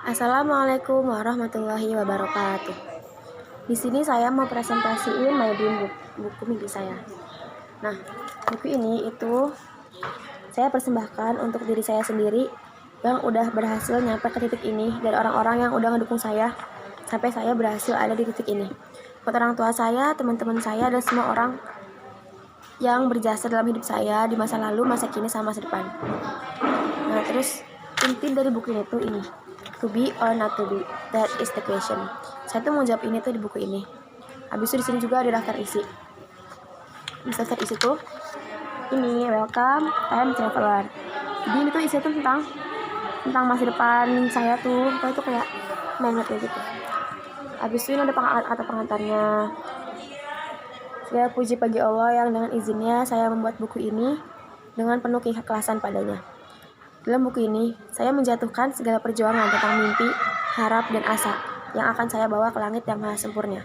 Assalamualaikum warahmatullahi wabarakatuh. Di sini saya mau presentasiin my dream book, buku mimpi saya. Nah, buku ini itu saya persembahkan untuk diri saya sendiri yang udah berhasil nyampe ke titik ini, dari orang-orang yang udah ngedukung saya sampai saya berhasil ada di titik ini. Buat orang tua saya, teman-teman saya, dan semua orang yang berjasa dalam hidup saya di masa lalu, masa kini, sama masa depan. Nah, terus inti dari buku ini tuh ini, to be or not to be, that is the question. Saya tuh mau jawab ini tuh di buku ini. Habis itu di sini juga ada daftar isi. Di daftar isi tuh ini welcome time traveler. Jadi ini tuh isi tuh tentang masa depan saya tuh, itu kayak magnet kayak gitu. Habis itu ini ada pengantarnya. Saya puji bagi Allah yang dengan izinnya saya membuat buku ini dengan penuh keikhlasan padanya. Dalam buku ini, saya menjatuhkan segala perjuangan tentang mimpi, harap, dan asa yang akan saya bawa ke langit yang maha sempurna.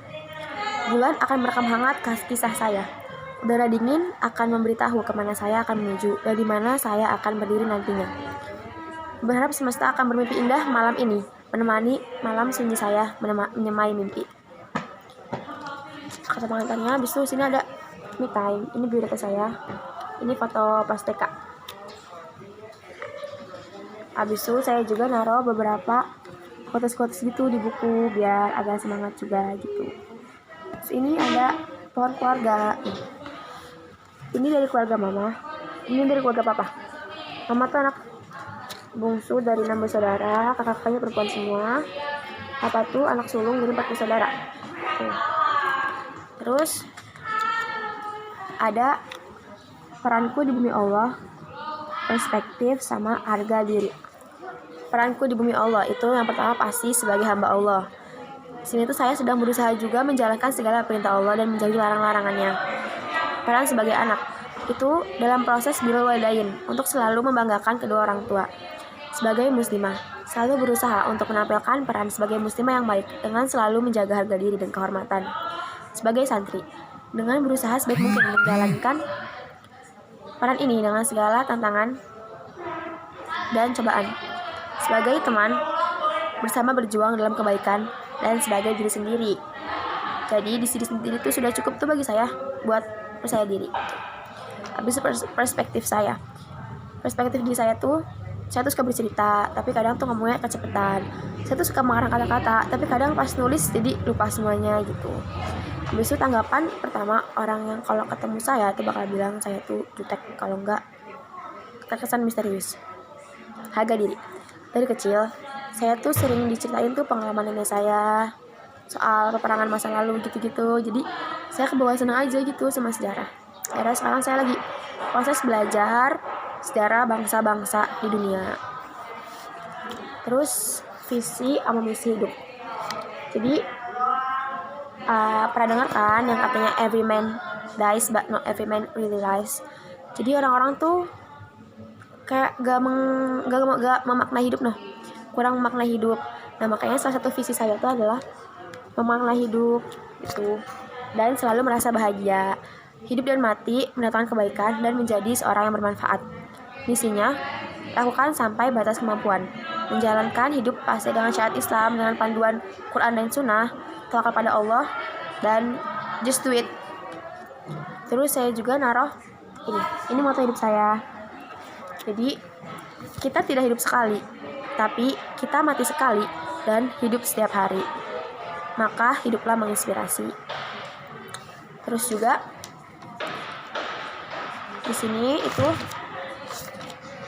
Bulan akan merekam hangat kisah saya. Udara dingin akan memberitahu kemana saya akan menuju dan di mana saya akan berdiri nantinya. Berharap semesta akan bermimpi indah malam ini, menemani malam sunyi saya menyemai mimpi. Kata pengantarnya, habis itu sini ada me time. Ini biodata saya. Ini foto pas TK. Habis itu saya juga naruh beberapa quotes gitu di buku biar agak semangat juga gitu. Terus ini ada pohon keluarga. Ini dari keluarga mama. Ini dari keluarga papa. Mama tuh anak bungsu dari 6 bersaudara, kakak-kakaknya perempuan semua. Papa tuh anak sulung dari 4 bersaudara. Terus ada peranku di bumi Allah, perspektif, sama harga diri. Peranku di bumi Allah itu yang pertama pasti sebagai hamba Allah. Di sini tuh saya sedang berusaha juga menjalankan segala perintah Allah dan menjauhi larang-larangannya. Peran sebagai anak itu dalam proses birrul walidain untuk selalu membanggakan kedua orang tua. Sebagai muslimah, selalu berusaha untuk menampilkan peran sebagai muslimah yang baik dengan selalu menjaga harga diri dan kehormatan. Sebagai santri, dengan berusaha sebaik mungkin menjalankan peran ini dengan segala tantangan dan cobaan. Sebagai teman, bersama berjuang dalam kebaikan, dan sebagai diri sendiri. Jadi di diri sendiri itu sudah cukup tuh bagi saya buat percaya diri. Habis itu perspektif saya. Perspektif diri saya tuh, saya tuh suka bercerita, tapi kadang tuh ngomongnya kecepetan. Saya tuh suka mengarang kata-kata, tapi kadang pas nulis jadi lupa semuanya gitu. Habis itu tanggapan pertama orang yang kalau ketemu saya tuh bakal bilang saya tuh jutek, kalau enggak terkesan misterius. Harga diri. Dari kecil, saya tuh sering diceritain tuh pengalaman nenek saya soal peperangan masa lalu gitu-gitu. Jadi saya kebawa seneng aja gitu sama sejarah. Akhirnya sekarang saya lagi proses belajar sejarah bangsa-bangsa di dunia. Terus visi sama misi hidup. Jadi pernah dengar kan yang katanya every man dies but not every man really lies. Jadi orang-orang tuh kayak gak memaknai hidup kurang memaknai hidup. Nah makanya salah satu visi saya itu adalah memaknai hidup gitu, dan selalu merasa bahagia, hidup dan mati mendatangkan kebaikan dan menjadi seorang yang bermanfaat. Misinya, lakukan sampai batas kemampuan, menjalankan hidup pasti dengan syariat Islam dengan panduan Quran dan Sunnah, tawakal pada Allah, dan just do it. Terus saya juga naruh ini moto hidup saya. Jadi kita tidak hidup sekali, tapi kita mati sekali dan hidup setiap hari. Maka hiduplah menginspirasi. Terus juga di sini itu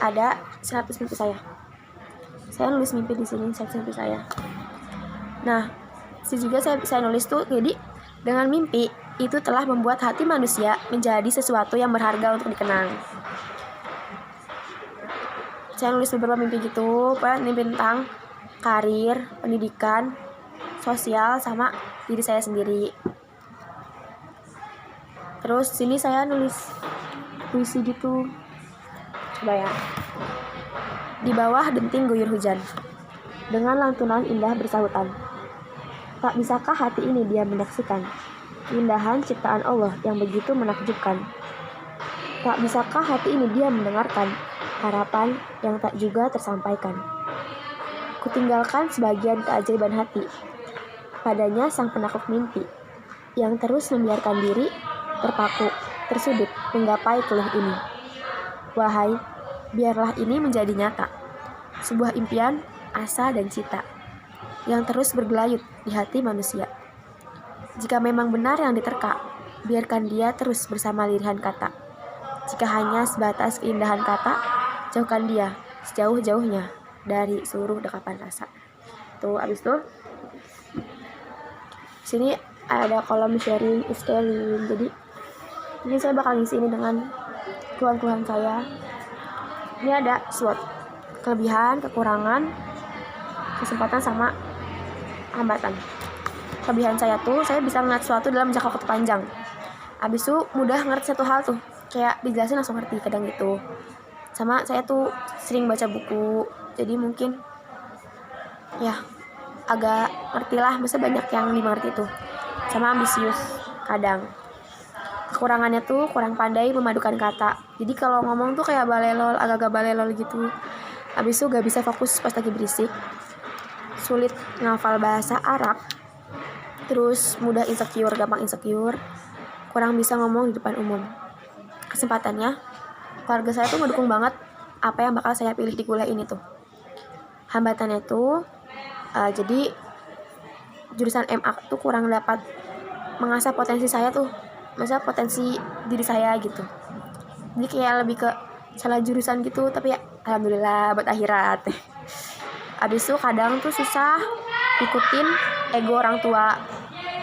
ada 100 mimpi saya. Saya nulis mimpi di sini 100 mimpi saya. Nah, juga saya nulis tuh, jadi dengan mimpi itu telah membuat hati manusia menjadi sesuatu yang berharga untuk dikenang. Saya nulis beberapa mimpi gitu, mimpi tentang karir, pendidikan, sosial, sama diri saya sendiri. Terus sini saya nulis puisi gitu. Coba ya. Di bawah denting guyur hujan, dengan lantunan indah bersahutan. Tak bisakah hati ini dia menyaksikan keindahan ciptaan Allah yang begitu menakjubkan? Tak bisakah hati ini dia mendengarkan harapan yang tak juga tersampaikan? Kutinggalkan sebagian keajaiban hati. Padanya sang penakluk mimpi, yang terus membiarkan diri terpaku, tersudut, menggapai keluh ini. Wahai, biarlah ini menjadi nyata. Sebuah impian, asa, dan cita, yang terus bergelayut di hati manusia. Jika memang benar yang diterka, biarkan dia terus bersama lirihan kata. Jika hanya sebatas keindahan kata, jauhkan dia sejauh-jauhnya dari seluruh dekapan rasa. Tuh, abis itu sini ada kolom sharing iskelin. Jadi ini saya bakal ngisi ini dengan keluhan-keluhan saya. Ini ada SWOT, kelebihan, kekurangan, kesempatan, sama hambatan. Kelebihan saya tuh, saya bisa ngeliat sesuatu dalam jangka waktu panjang. Abis itu mudah ngerti satu hal tuh, kayak dijelasin langsung ngerti kadang gitu. Sama saya tuh sering baca buku, jadi mungkin ya agak ngerti lah, maksudnya banyak yang dimengerti tuh. Sama ambisius kadang. Kekurangannya tuh kurang pandai memadukan kata, jadi kalau ngomong tuh kayak balelol, agak-agak balelol gitu. Abis itu gak bisa fokus pas lagi berisik, sulit ngafal bahasa Arab, terus mudah insecure, gampang insecure, kurang bisa ngomong di depan umum. Kesempatannya, keluarga saya tuh ngedukung banget apa yang bakal saya pilih di kuliah ini tuh. Hambatannya tuh jadi jurusan MA tuh kurang dapat mengasah potensi saya tuh, maksudnya potensi diri saya gitu. Jadi kayak lebih ke salah jurusan gitu, tapi ya alhamdulillah buat akhirat. Abis itu kadang tuh susah ikutin ego orang tua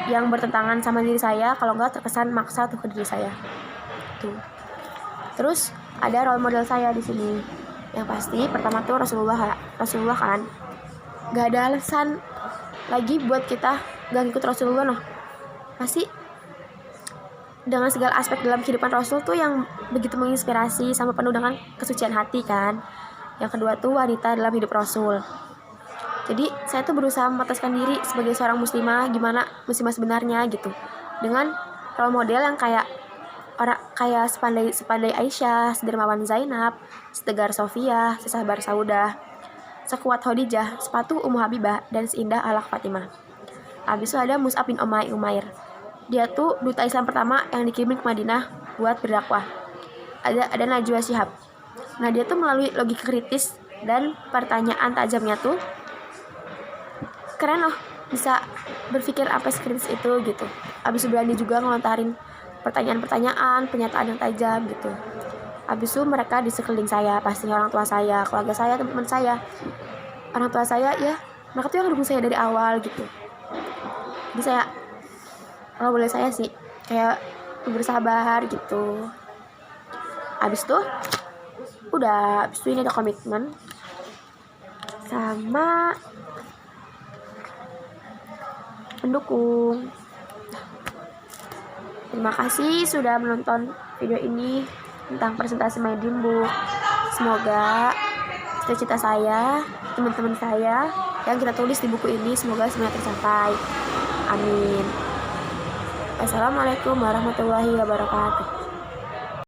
yang bertentangan sama diri saya, kalau enggak terkesan maksa tuh ke diri saya. Tuh. Terus ada role model saya di sini. Yang pasti pertama tuh Rasulullah kan. Gak ada alasan lagi buat kita gak ngikut Rasulullah noh. Pasti dengan segala aspek dalam kehidupan Rasul tuh yang begitu menginspirasi sama penuh dengan kesucian hati kan. Yang kedua tuh wanita dalam hidup Rasul. Jadi saya tuh berusaha memataskan diri sebagai seorang muslimah, gimana muslimah sebenarnya gitu, dengan role model yang kayak sepandai Aisyah, sedermawan Zainab, setegar Sofia, sesabar Saudah, sekuat Khadijah, sepatu Ummu Habibah, dan seindah Alak Fatimah. Habis itu ada Mus'ab bin Umair. Dia tuh duta Islam pertama yang dikirim ke Madinah buat berdakwah. Ada Najwa Shihab. Nah, dia tuh melalui logika kritis dan pertanyaan tajamnya tuh keren loh, bisa berpikir apa sekritis itu gitu. Habis itu berani juga ngelontarin pertanyaan-pertanyaan, pernyataan yang tajam gitu. Habis itu mereka di sekeliling saya, pastinya orang tua saya, keluarga saya, teman-teman saya. Orang tua saya ya, mereka tuh yang dukung saya dari awal gitu. Jadi saya, kalau boleh saya sih, kayak bersabar gitu. Habis itu ini ada komitmen sama pendukung. Terima kasih sudah menonton video ini tentang presentasi My Dream Book. Semoga cita-cita saya, teman-teman saya yang kita tulis di buku ini semoga semuanya tercapai. Amin. Assalamualaikum warahmatullahi wabarakatuh.